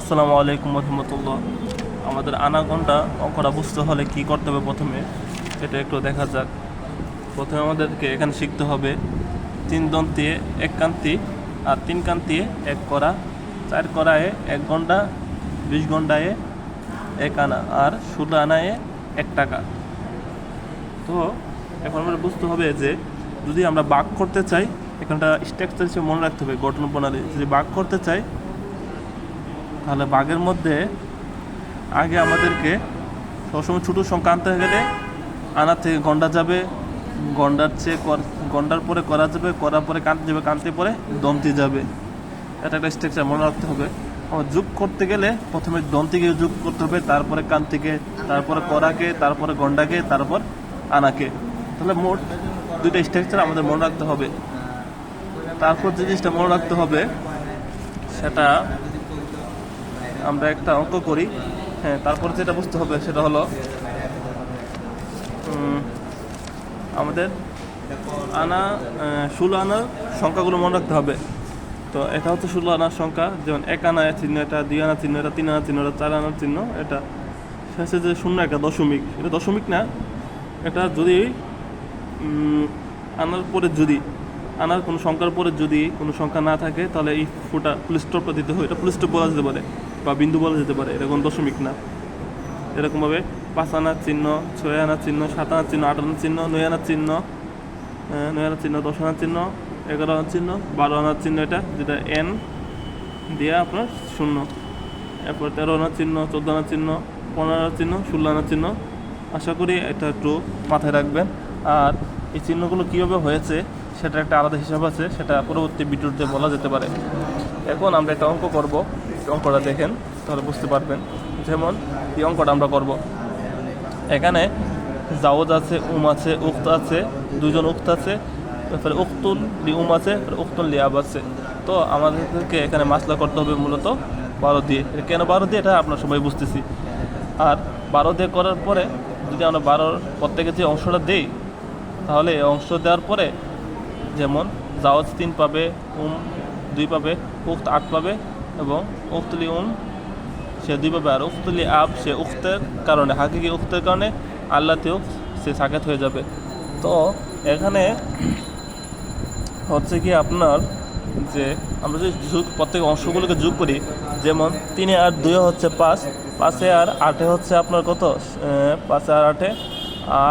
আসসালামু আলাইকুম রহমতুল্লাহ। আমাদের আনাগোনা অঙ্কটা বুঝতে হলে কী করতে হবে প্রথমে সেটা একটু দেখা যাক। প্রথমে আমাদেরকে এখানে শিখতে হবে 3 দন্তে 1 কান্তি আর 3 কান্তি 1 করা, 4 করায় 1 ঘন্টা, 20 ঘন্টায় 1 আনা আর 16 আনায় 1 টাকা। তো এখন আমরা বুঝতে হবে যে যদি আমরা ভাগ করতে চাই, এখানটা স্ট্রাকচার হিসেবে মনে রাখতে হবে গঠন প্রণালী। যদি ভাগ করতে চাই তাহলে ভাগের মধ্যে আগে আমাদেরকে সবসময় ছোটো সংখ্যা আনতে গেলে আনার থেকে ঘন্টা যাবে, ঘন্টার পরে করা যাবে, করার পরে কানতে যাবে, কানতে পরে দন্তি যাবে। এটা একটা স্ট্রাকচার মনে রাখতে হবে। আমার যোগ করতে গেলে প্রথমে দন্তিকে যোগ করতে হবে, তারপরে কান্তিকে, তারপরে করাকে, তারপরে ঘন্টাকে, তারপর আনাকে। তাহলে মোট 2টা স্ট্রাকচার আমাদের মনে রাখতে হবে। তারপর যে জিনিসটা মনে রাখতে হবে সেটা আমরা একটা অঙ্ক করি। তারপর যেটা বুঝতে হবে সেটা হলো আমাদের 16 আনার সংখ্যাগুলো মনে রাখতে হবে। তো এটা হচ্ছে 16 আনার সংখ্যা, যেমন 1 আনার চিহ্ন, এটা 2 আনার চিহ্ন, এটা 3 আনার চিহ্ন, এটা 4 আনার চিহ্ন, এটা শেষে যে শূন্য একটা দশমিক, এটা দশমিক না, এটা যদি আনার কোনো সংখ্যার পরে যদি কোনো সংখ্যা না থাকে তাহলে এই ফুটা ফুল স্টপটা দিতে হয়। এটা ফুল স্টপ বলা যেতে পারে বা বিন্দু বলা যেতে পারে, এটা কোনো দশমিক না। এরকমভাবে 5 আনার চিহ্ন, 6 আনার চিহ্ন, 7 আনার চিহ্ন, 8 আনার চিহ্ন, 9 আনার চিহ্ন, 10 আনার চিহ্ন, 11 আনার চিহ্ন, 12 আনার চিহ্ন, এটা যেটা এন দিয়ে আপনার শূন্য, এরপর 13 আনার চিহ্ন, 14 আনার চিহ্ন, 15 আনার চিহ্ন, 16 আনার চিহ্ন। আশা করি এটা একটু মাথায় রাখবেন। আর এই চিহ্নগুলো কীভাবে হয়েছে সেটা একটা আলাদা হিসাব আছে, সেটা পরবর্তী ভিডিওতে বলা যেতে পারে। এখন আমরা একটা অঙ্ক করব, অঙ্কটা দেখেন তাহলে বুঝতে পারবেন। যেমন এই অঙ্কটা আমরা করব, এখানে জাওজ আছে, আছে, উক্ত আছে, 2 জন উক্ত আছে, তারপরে উক্তুল লি আছে, উক্তুল লি আব আছে। তো আমাদেরকে এখানে মাসলা করতে হবে মূলত 12 দিয়ে। কেন 12 দিয়ে এটা আপনার সবাই বুঝতেছি। আর 12 দিয়ে করার পরে যদি আমরা 12 প্রত্যেকে যে অংশটা দিই তাহলে এই অংশ দেওয়ার পরে যেমন জাওজ 3 পাবে, 2 পাবে, উক্ত 8 পাবে এবং উক্তলি সে 2 পাবে। আর উক্তলি আব সে উক্তের কারণে, হাকিকি উক্তের কারণে আল্লাহতেও সে সাকেত হয়ে যাবে। তো এখানে হচ্ছে কি আপনার যে আমরা যদি প্রত্যেক অংশগুলোকে যোগ করি, যেমন 3 আর 2 হচ্ছে 5, 5 আর 8 হচ্ছে আপনার কত, 5 আর 8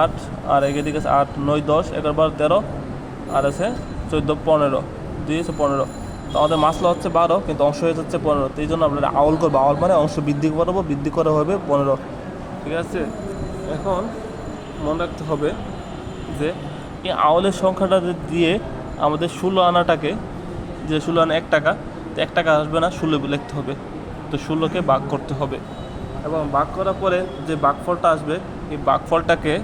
8, আর এদিকে আছে 8, 9, 10, 11, 12, 13, আর আছে 14, 15, 2 হচ্ছে 15। তো আমাদের মাসলা হচ্ছে 12 কিন্তু অংশ হয়ে যাচ্ছে 15। তো এই জন্য আপনারা আউল করবো, আউল মানে অংশ বৃদ্ধি করবো, বৃদ্ধি করা হবে 15। ঠিক আছে, এখন মনে রাখতে হবে যে এই আউলের সংখ্যাটা দিয়ে আমাদের 16 আনাটাকে, যে 16 আনা 1 টাকা, তো 1 টাকা আসবে না, 16 লিখতে হবে। তো 16কে ভাগ করতে হবে এবং ভাগ করার পরে যে ভাগফলটা আসবে এই ভাগফলটাকে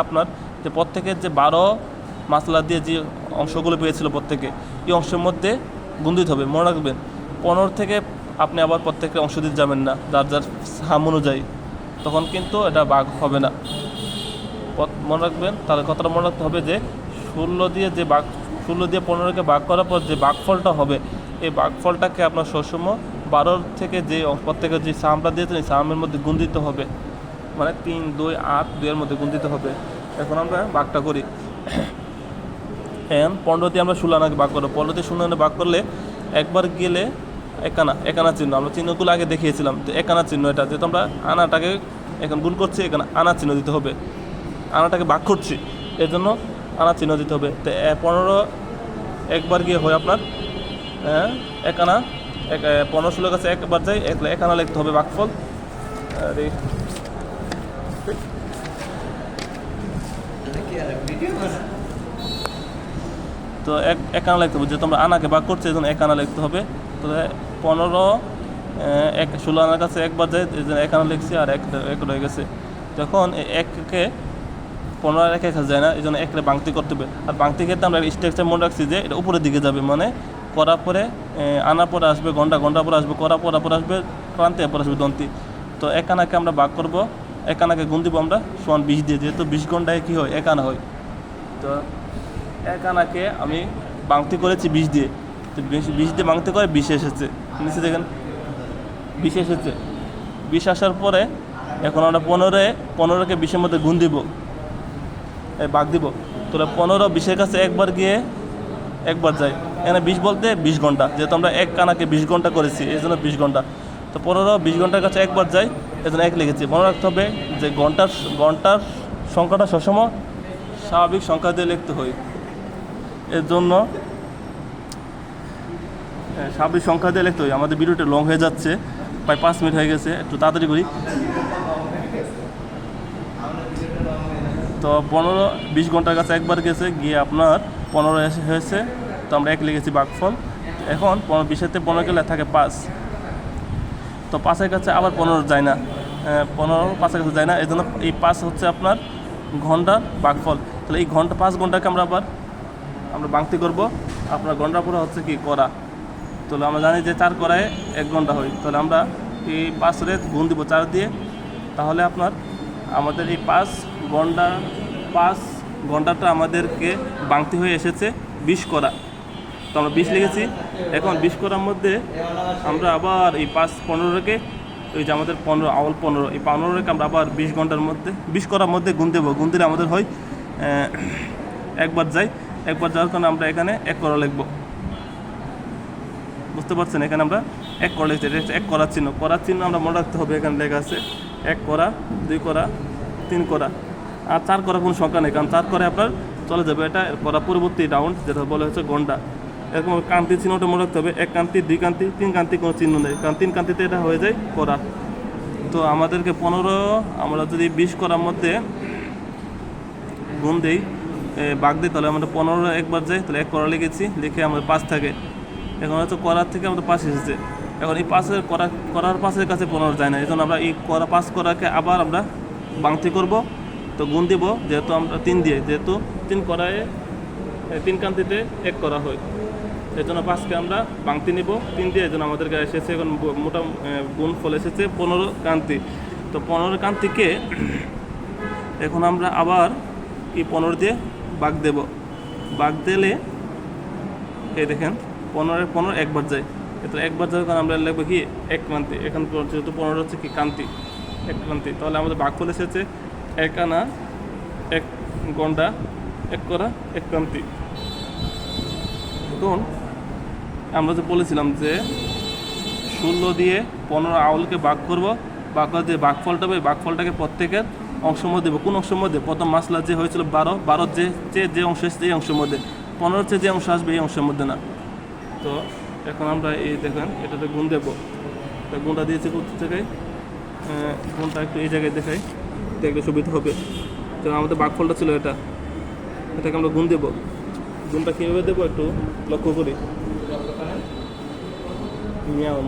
আপনার যে প্রত্যেকের যে 12 মাসলা দিয়ে যে অংশগুলো পেয়েছিল প্রত্যেকে, এই অংশের মধ্যে গুণ দিতে হবে। মনে রাখবেন 15 থেকে আপনি আবার প্রত্যেকের অংশ দিতে যাবেন না, যার যার সাম অনুযায়ী, তখন কিন্তু এটা ভাগ হবে না। মনে রাখবেন, তাহলে কথাটা মনে রাখতে হবে যে 16 দিয়ে 15কে ভাগ করার পর যে ভাগফলটা হবে, এই ভাগফলটাকে আপনার সবসময় 12 থেকে যে প্রত্যেকের যে সামটা দিয়েছেন এই সামের মধ্যে গুণ দিতে হবে, মানে 3, 2, 8, 2 এর মধ্যে গুণ দিতে হবে। এখন আমরা ভাগটা করি। এখন 15 দিয়ে আমরা 16 আনাকে ভাগ করবো। 15 দিয়ে 16 আনা ভাগ করলে একবার গেলে এক আনা চিহ্ন, আমরা চিহ্নগুলো আগে দেখিয়েছিলাম। তো 1 আনা চিহ্ন, এটা যেহেতু আমরা আনাটাকে এখন গুণ করছি, এখানে আনা চিহ্ন দিতে হবে। আনাটাকে ভাগ করছি এর জন্য আনা চিহ্ন দিতে হবে। তো 15 একবার গিয়ে হয় আপনার 1 আনা, 15 16 কাছে একবার যাই, 1 আনা লিখতে হবে ভাগফল। আরে তো 1 আনা লিখতে হবে, যেহেতু আমরা আনাকে ভাগ করছি এই জন্য 1 আনা লিখতে হবে। তো 15 16 আনার কাছে একবার যায়, এই জন্য 1 আনা লিখছি, আর 1 রয়ে গেছে। তখন 1কে 15 আর 1 যায় না, এই জন্য 1কে বাংতি করতে হবে। আর বাংতি ক্ষেত্রে আমরা স্ট্রাকচার মনে রাখছি যে এটা উপরের দিকে যাবে, মানে করার পরে আনার পরে আসবে ঘন্টা, ঘন্টার পরে আসবে করা, পরে আসবে ক্রান্তি, এরপর আসবে দন্তি। তো 1 আনাকে আমরা ভাগ করবো, 1 আনাকে গুণ দিব আমরা সমান 20 দিয়ে, যেহেতু 20 ঘন্টায় কী হয় 1 আনা হয়। তো 1 আনাকে আমি বাংতি করেছি 20 দিয়ে, তো 20 দিয়ে ভাঙতে করে 20 এসেছে, নিচে দেখেন 20 এসেছে। 20 আসার পরে এখন আমরা 15কে 20-এর মধ্যে গুণ দিব, ভাগ দিব। তোরা 15 20-এর কাছে একবার গিয়ে একবার যায়। এখানে 20 বলতে 20 ঘন্টা, যেহেতু আমরা এক কানাকে 20 ঘন্টা করেছি এই জন্য 20 ঘন্টা। তো 15 20 ঘন্টার কাছে একবার যায়, এই জন্য 1 লিখেছি। মনে রাখতে হবে যে ঘন্টার সংখ্যাটা সবসময় স্বাভাবিক সংখ্যা দিয়ে লিখতে হয়। এর জন্য স্বাভাবিক সংখ্যা দিয়ে লিখতে হয়। আমাদের ভিডিওটা লং হয়ে যাচ্ছে, প্রায় 5 মিনিট হয়ে গেছে, একটু তাড়াতাড়ি করি। তো 15 20 ঘন্টার কাছে একবার গেছে, গিয়ে আপনার 15 হয়েছে। তো আমরা 1 লিখেছি ভাগফল। এখন 20-এতে 15 গেলে থাকে 5। তো 5-এর কাছে আবার 15 যায় না, 15 5-এর কাছে যায় না, এই জন্য এই 5 হচ্ছে আপনার ঘন্টার ভাগফল। তাহলে এই 5 ঘন্টাকে আমরা ভাঙতি করব। আপনার ঘন্টা পুরো হচ্ছে কি করা। তাহলে আমরা জানি যে 4 করায় 1 ঘন্টা হয়। তাহলে আমরা এই 5-এর গুণ দিব 4 দিয়ে। তাহলে আমাদের এই 5 ঘন্টাটা আমাদেরকে ভাঙতি হয়ে এসেছে 20 করা। তো আমরা 20 লিখেছি। এখন 20 করার মধ্যে আমরা আবার এই 15-কে, ওই যে আমাদের 15 এই 15-কে আমরা আবার 20 ঘন্টার মধ্যে 20 করার মধ্যে গুণ দেবো। গুণ দিলে আমাদের হয় একবার যাওয়ার কারণে আমরা এখানে 1 করা লিখব। বুঝতে পারছেন? এখানে আমরা 1 করা লিখছি, 1 করার চিহ্ন আমরা মনে রাখতে হবে। এখানে লেখা আছে 1 করা, 2 করা, 3 করা। আর 4 করা কোনো সংখ্যা নেই, কারণ 4 করে আপনার চলে যাবে। এটা করা পরবর্তী রাউন্ড, যেটা বলা হচ্ছে ঘন্টা। এরকম কান্তি চিহ্নটা মনে রাখতে হবে। 1 কান্তি, 2 কান্তি, 3 কান্তি কোনো চিহ্ন নেই, কারণ 3 কান্তিতে এটা হয়ে যায় করা। তো আমাদেরকে 15 আমরা যদি 20 করার মধ্যে গুণ দিই, ভাগ দিই, তাহলে আমাদের 15 একবার যায়। তাহলে 1 করা লিখেছি, লিখে আমাদের 5 থাকে। এখন হয়তো করার থেকে আমাদের 5 এসেছে। এখন এই 5-এর করার 5-এর কাছে 15 যায় না, এই জন্য আমরা এই 5 করাকে আবার আমরা ভাঙতি করব। তো গুণ দিব, যেহেতু আমরা 3 দিয়ে, যেহেতু 3 করায় 3 কান্তিতে 1 করা হয়, এই জন্য 5-কে আমরা ভাঙতি নিব 3 দিয়ে। এই জন্য আমাদেরকে এসেছে এখন মোটা গুণ ফল এসেছে 15 কান্তি। তো 15 কান্তিকে এখন আমরা আবার এই 15 দিয়ে ভাগ দেব। ভাগ দিলে এই দেখেন 15 একবার যায়। এটা একবার যাওয়ার কারণে আমরা লিখবো কি 1 কান্তি। এখন যেহেতু 15 হচ্ছে কি কান্তি, 1 কান্তি, তাহলে আমাদের ভাগফল এসেছে 1 আনা 1 ঘন্টা 1 করা 1 কান্তি। এখন আমরা যে বলেছিলাম যে 16 দিয়ে 15 আউলকে ভাগ করব, ভাগ করে দিয়ে ভাগফলটা হবে। ভাগফলটাকে প্রত্যেকের অংশের মধ্যে দেবো। কোন অংশের মধ্যে? প্রথম মাসলা যে হয়েছিল 12 যে অংশ এসেছে এই অংশের মধ্যে। 15 যে অংশ আসবে এই অংশের মধ্যে না। তো এখন আমরা এই দেখেন এটাতে গুণ দেবো। গুণটা দিয়েছি কোথা থেকে? গুণটা একটু এই জায়গায় দেখাই, দেখলে সুবিধা হবে। যেমন আমাদের ভাগফলটা ছিল এটাকে আমরা গুণ দেবো। গুণটা কীভাবে দেবো একটু লক্ষ্য করি। নিয়ম